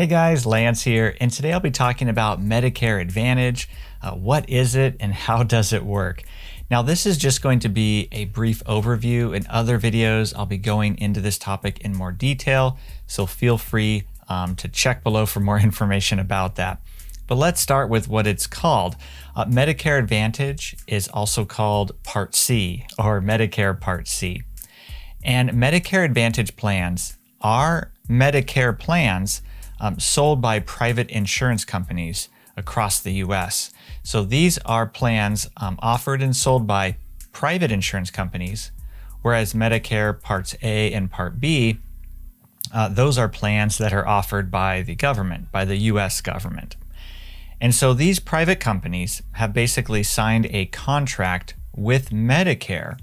Hey guys, Lance here, and today I'll be talking about Medicare Advantage. What is it and how does it work? Now this is just going to be a brief overview. In other videos, I'll be going into this topic in more detail, so feel free to check below for more information about that. But let's start with what it's called. Medicare Advantage is also called Part C or Medicare Part C. And Medicare Advantage plans are Medicare plans sold by private insurance companies across the US. So these are plans offered and sold by private insurance companies, whereas Medicare Parts A and Part B, those are plans that are offered by the government, by the US government. And so these private companies have basically signed a contract with Medicare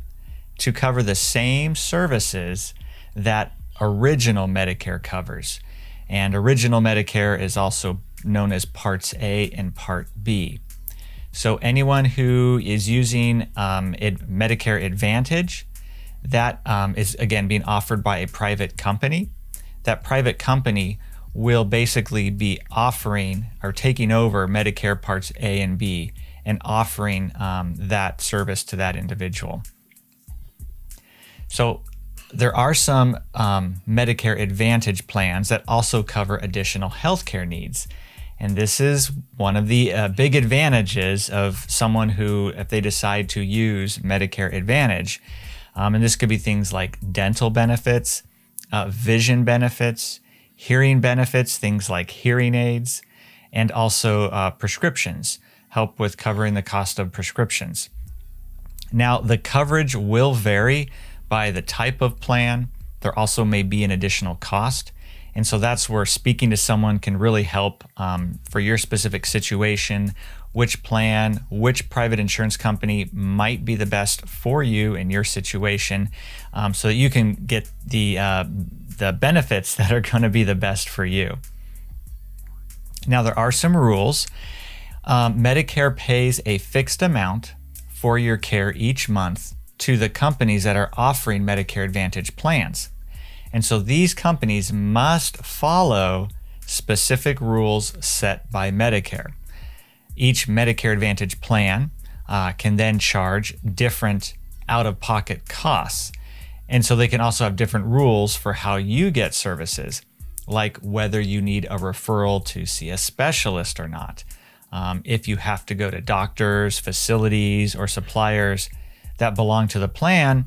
to cover the same services that original Medicare covers. And original Medicare is also known as Parts A and Part B. So anyone who is using Medicare Advantage, that is again being offered by a private company. That private company will basically be offering or taking over Medicare Parts A and B and offering that service to that individual. So there are some Medicare Advantage plans that also cover additional healthcare needs. And this is one of the big advantages of someone who, if they decide to use Medicare Advantage, and this could be things like dental benefits, vision benefits, hearing benefits, things like hearing aids, and also prescriptions, help with covering the cost of prescriptions. Now, the coverage will vary by the type of plan. There also may be an additional cost. And so that's where speaking to someone can really help for your specific situation, which plan, which private insurance company might be the best for you in your situation, so that you can get the benefits that are going to be the best for you. Now, there are some rules. Medicare pays a fixed amount for your care each month to the companies that are offering Medicare Advantage plans. And so these companies must follow specific rules set by Medicare. Each Medicare Advantage plan can then charge different out-of-pocket costs. And so they can also have different rules for how you get services, like whether you need a referral to see a specialist or not, if you have to go to doctors, facilities, or suppliers that belong to the plan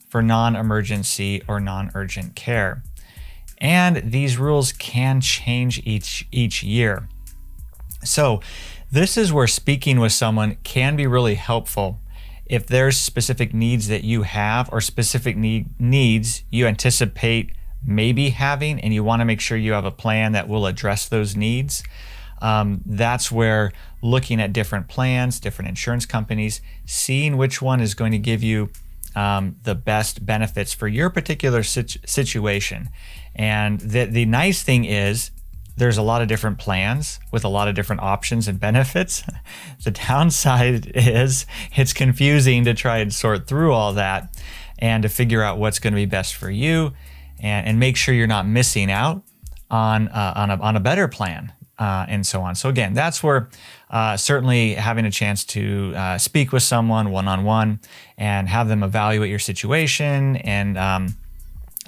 for non-emergency or non-urgent care. And these rules can change each year. So this is where speaking with someone can be really helpful. If there's specific needs that you have or specific needs you anticipate maybe having and you want to make sure you have a plan that will address those needs, that's where looking at different plans, different insurance companies, seeing which one is going to give you the best benefits for your particular situation. And the nice thing is there's a lot of different plans with a lot of different options and benefits. The downside is it's confusing to try and sort through all that and to figure out what's going to be best for you and make sure you're not missing out on a better plan. And so on. So again, that's where certainly having a chance to speak with someone one-on-one and have them evaluate your situation and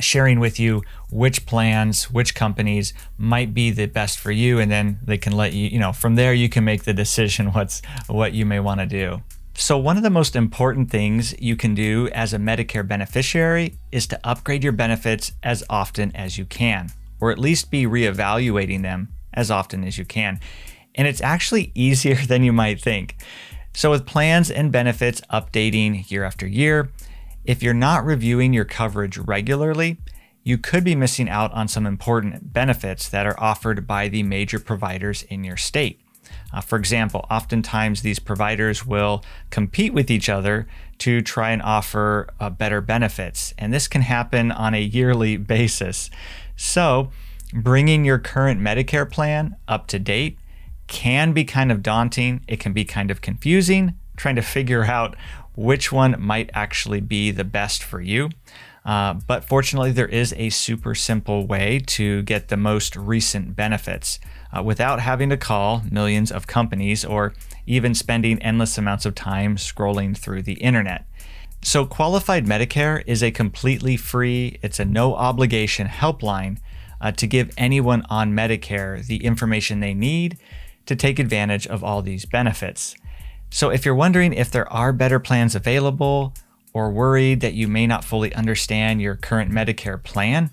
sharing with you which plans, which companies might be the best for you. And then they can let you, from there you can make the decision what you may want to do. So one of the most important things you can do as a Medicare beneficiary is to upgrade your benefits as often as you can, or at least be reevaluating them as often as you can. And it's actually easier than you might think. So with plans and benefits updating year after year, if you're not reviewing your coverage regularly, you could be missing out on some important benefits that are offered by the major providers in your state. For example, oftentimes these providers will compete with each other to try and offer better benefits. And this can happen on a yearly basis. So bringing your current Medicare plan up to date can be kind of daunting. It can be kind of confusing, trying to figure out which one might actually be the best for you. But fortunately, there is a super simple way to get the most recent benefits without having to call millions of companies or even spending endless amounts of time scrolling through the internet. So Qualified Medicare is a completely free, it's a no obligation helpline to give anyone on Medicare the information they need to take advantage of all these benefits. So if you're wondering if there are better plans available, or worried that you may not fully understand your current Medicare plan,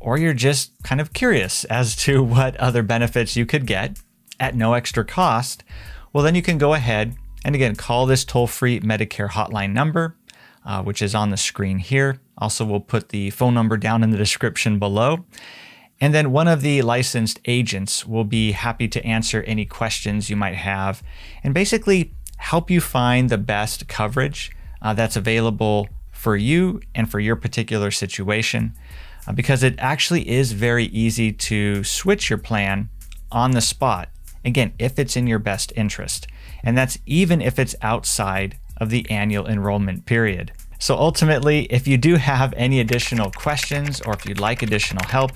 or you're just kind of curious as to what other benefits you could get at no extra cost, well, then you can go ahead and again, call this toll-free Medicare hotline number, which is on the screen here. Also, we'll put the phone number down in the description below. And then one of the licensed agents will be happy to answer any questions you might have and basically help you find the best coverage that's available for you and for your particular situation, because it actually is very easy to switch your plan on the spot, again, if it's in your best interest. And that's even if it's outside of the annual enrollment period. So ultimately, if you do have any additional questions or if you'd like additional help,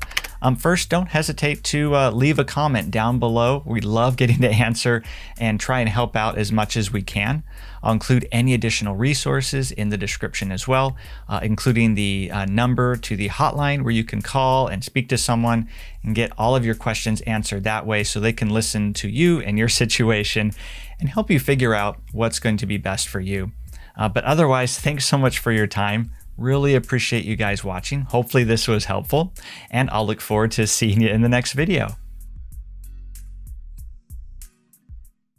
first, don't hesitate to leave a comment down below. We love getting to answer and try and help out as much as we can. I'll include any additional resources in the description as well, including the number to the hotline where you can call and speak to someone and get all of your questions answered that way so they can listen to you and your situation and help you figure out what's going to be best for you. But otherwise, thanks so much for your time. Really appreciate you guys watching. Hopefully this was helpful, and I'll look forward to seeing you in the next video.